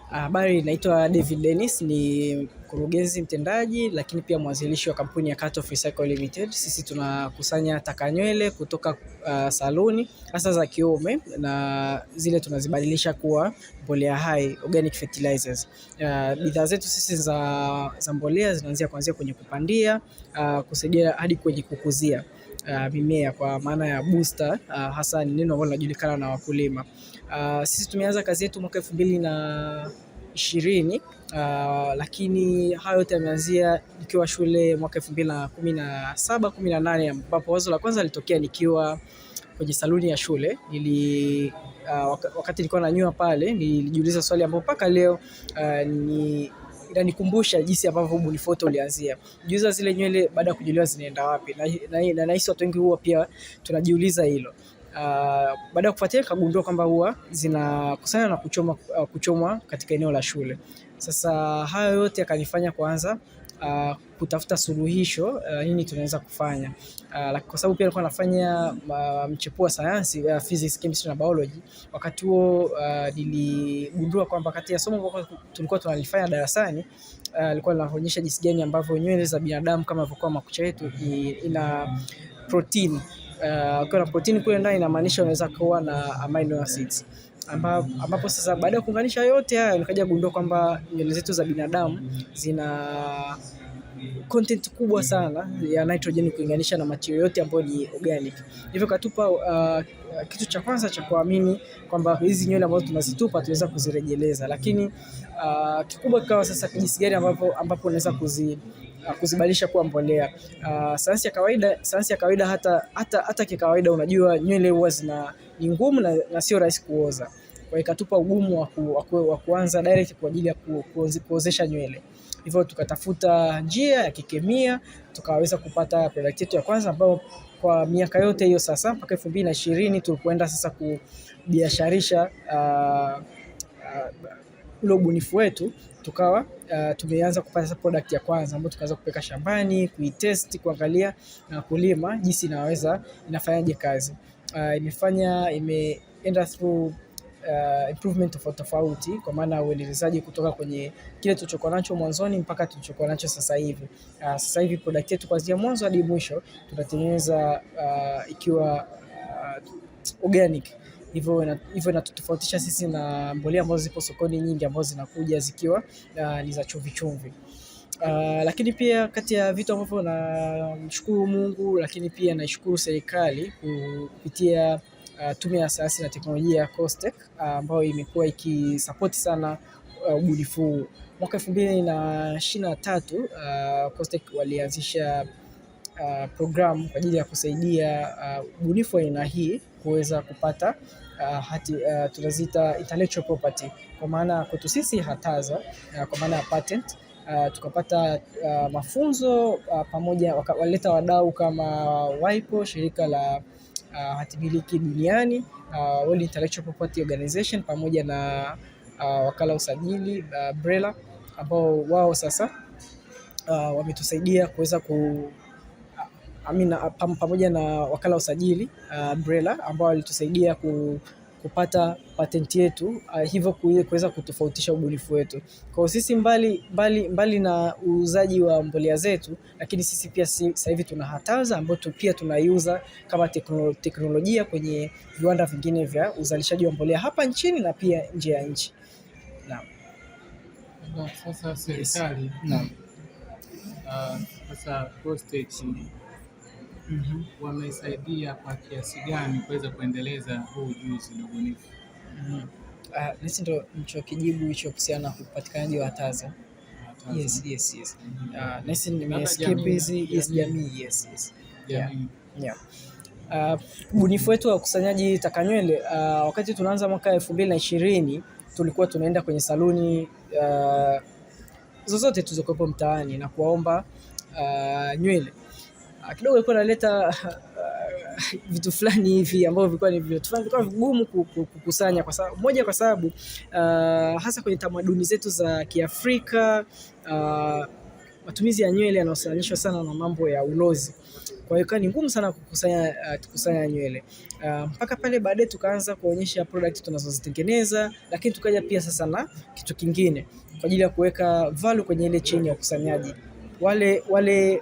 Habari, naitwa David Dennis, ni mkurugenzi mtendaji lakini pia mwanzilishi wa kampuni ya Cut Off Recycle Limited. Sisi tunakusanya taka nywele kutoka saluni hasa za kiume na zile tunazibadilisha kuwa mbolea hai, organic fertilizers. Bidhaa zetu sisi za mbolea zinaanzia kuanzia kwenye kupandia, kusaidia hadi kwenye kukuzia mimea kwa maana ya booster, hasa ni neno ambalo linajulikana na wakulima. Sisi tumeanza kazi yetu mwaka 2020, lakini hayo yote yameanzia nikiwa shule mwaka 2017-18, ambapo wazo la kwanza litokea nikiwa kwenye saluni ya shule. Wakati nilikuwa nanyoa pale, nilijiuliza swali ambapo mpaka leo inanikumbusha jinsi ambavyo ubunifu wote ulianzia. Jiuliza zile nywele baada ya kunyolewa zinaenda wapi? Na nahisi watu wengi huwa pia tunajiuliza hilo. Baada ya kufuatia kagundua kwamba huwa zinakusanya na kuchomwa katika eneo la shule. Sasa hayo yote yakanifanya kuanza kutafuta suluhisho, nini tunaweza kufanya. Kwa sababu pia nilikuwa nafanya mchepuo wa sayansi, physics, chemistry na biology. Wakati huo niligundua kwamba kati ya somo ambalo tulikuwa tunalifanya darasani ilikuwa linaonyesha jinsi gani ambavyo nywele za binadamu kama ilivyokuwa makucha yetu ina protein. Kwa na protein kule ndani inamaanisha unaweza kuwa na amino acids, ambapo sasa baada ya kuunganisha yote haya nikaja kugundua kwamba nywele zetu za binadamu zina content kubwa sana ya nitrogen kulinganisha na material yote ambayo ni organic. Hivyo katupa kitu cha kwanza cha kuamini kwamba hizi nywele ambazo tunazitupa tunaweza kuzirejeleza, lakini kikubwa kikawa sasa jinsi gani ambapo unaweza kuzibadilisha kuwa mbolea. Sayansi ya kawaida hata kikawaida, unajua nywele huwa ni ngumu na sio rahisi kuoza. Kwa hiyo ikatupa ugumu wa kuanza direct kwa ajili ya kuozesha nywele. Hivyo tukatafuta njia ya kikemia, tukaweza kupata product yetu ya kwanza ambayo kwa miaka yote hiyo sasa mpaka 2020 tulipoenda sasa kubiasharisha ule ubunifu wetu, tukawa tumeanza kupata product ya kwanza ambayo tukaanza kupeka shambani, kuitest, kuangalia na kulima jinsi inafanyaje kazi. Imeenda through improvement tofauti, kwa maana uendelezaji kutoka kwenye kile tulichokuwa nacho mwanzoni mpaka tulichokuwa nacho sasa hivi. Sasa hivi product yetu kuanzia mwanzo hadi mwisho tunatengeneza ikiwa organic. Hivyo inatutofautisha sisi na mbolea ambazo zipo sokoni nyingi ambazo zinakuja zikiwa ni za chumvi. Lakini pia kati ya vitu ambavyo namshukuru Mungu, lakini pia naishukuru serikali kupitia Tume ya Sayansi na Teknolojia ya COSTECH, ambayo imekuwa ikisapoti sana ubunifu. Mwaka 2023 COSTECH walianzisha programu kwa ajili ya kusaidia ubunifu wa aina hii kuweza kupata tunaziita intellectual property, kwa maana kwetu sisi hataza, kwa maana ya patent. Tukapata mafunzo pamoja, waleta wadau kama WIPO, shirika la hatimiliki duniani, World Intellectual Property Organization, pamoja na wakala usajili BRELA, ambao wao sasa wametusaidia kuweza pamoja na wakala usajili BRELA, ambao walitusaidia kupata patent yetu, hivyo kuweza kutofautisha ubunifu wetu. Kwa sisi mbali na uuzaji wa mbolea zetu, lakini sisi pia sasa hivi tuna hataza ambayo pia tunaiuza kama teknolojia kwenye viwanda vingine vya uzalishaji wa mbolea hapa nchini na pia nje ya nchi. Naam. Sasa serikali, naam. Sasa COSTECH wamesaidia kwa kiasi gani kuweza kuendeleza huu ujuzi na ubunifu? Nisi ndo nichokijibu hicho kuhusiana na upatikanaji wa hataza. Yes. Nisi nimeskip hizi jamii. Yes. Yeah. Ubunifu wetu wa ukusanyaji taka nywele, wakati tunaanza mwaka 2020 tulikuwa tunaenda kwenye saluni zozote tulizokuwepo mtaani na kuwaomba nywele. Kidogo ilikuwa naleta vitu fulani hivi ambavyo vilikuwa vigumu kukusanya, kwa sababu hasa kwenye tamaduni zetu za Kiafrika, matumizi ya nywele yanahusianishwa sana na mambo ya ulozi. Kwa hiyo ni ngumu sana kukusanya nywele. Mpaka pale baadaye tukaanza kuonyesha product tunazozitengeneza, lakini tukaja pia sasa na kitu kingine kwa ajili ya kuweka value kwenye ile chain ya ukusanyaji. Wale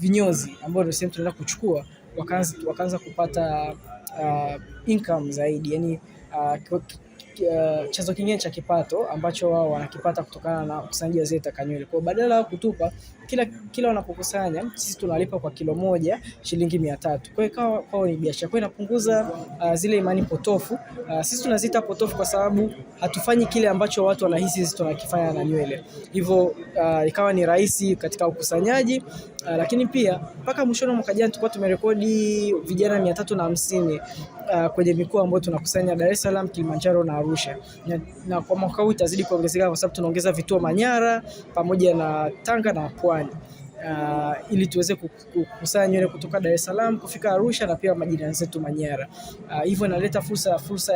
vinyozi ambao ndio sehemu tunaenda kuchukua wakaanza kupata income zaidi, yani chanzo kingine cha kipato ambacho wao wanakipata kutokana na ukusanyaji wa zile taka nywele. Kwa badala ya kutupa, kila wanapokusanya sisi tunalipa kwa kilo moja shilingi 300. Kwa hiyo kwao ni biashara. Kwa hiyo inapunguza zile imani potofu. Sisi tunaziita potofu kwa sababu hatufanyi kile ambacho watu wanahisi sisi tunakifanya na nywele. Hivyo ikawa ni rahisi katika ukusanyaji, lakini pia mpaka mwishoni mwa mwaka jana tulikuwa tumerekodi vijana 350 kwenye mikoa ambayo tunakusanya: Dar es Salaam, Kilimanjaro na Arusha. Na kwa mwaka huu itazidi kuongezeka kwa sababu tunaongeza vituo Manyara pamoja na Tanga na Pwani, ili tuweze kukusanya nywele kutoka Dar es Salaam kufika Arusha na pia majirani zetu Manyara. Hivyo inaleta fursa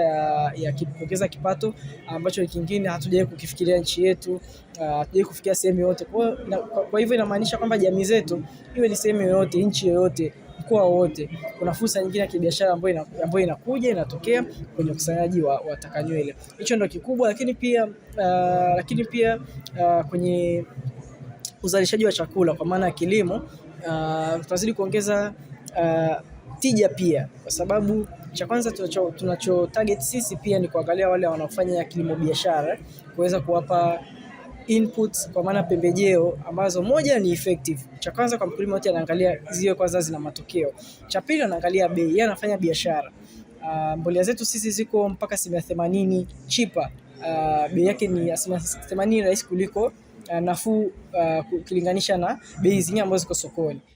ya kuongeza kipato ambacho kingine hatujawahi kukifikiria nchi yetu, hatujawahi kufikia sehemu yote. Kwa hivyo inamaanisha kwamba jamii zetu, iwe ni sehemu yoyote, nchi yoyote, mkoa wote, kuna fursa nyingine ya kibiashara ambayo inakuja inatokea kwenye ukusanyaji wa taka nywele. Hicho ndio kikubwa, lakini pia kwenye uzalishaji wa chakula kwa maana ya kilimo, tunazidi kuongeza tija pia, kwa sababu cha kwanza tunacho target sisi pia ni kuangalia wale wanaofanya kilimo biashara, kuweza kuwapa inputs kwa maana pembejeo ambazo moja ni effective. Cha kwanza kwa mkulima wote anaangalia ziwe kwanza zina matokeo. Cha pili anaangalia bei, yeye anafanya biashara. Mbolea zetu sisi ziko mpaka 80% cheaper. Bei yake ni 80% rahisi kuliko nafuu ukilinganisha na bei zingine ambazo ziko sokoni.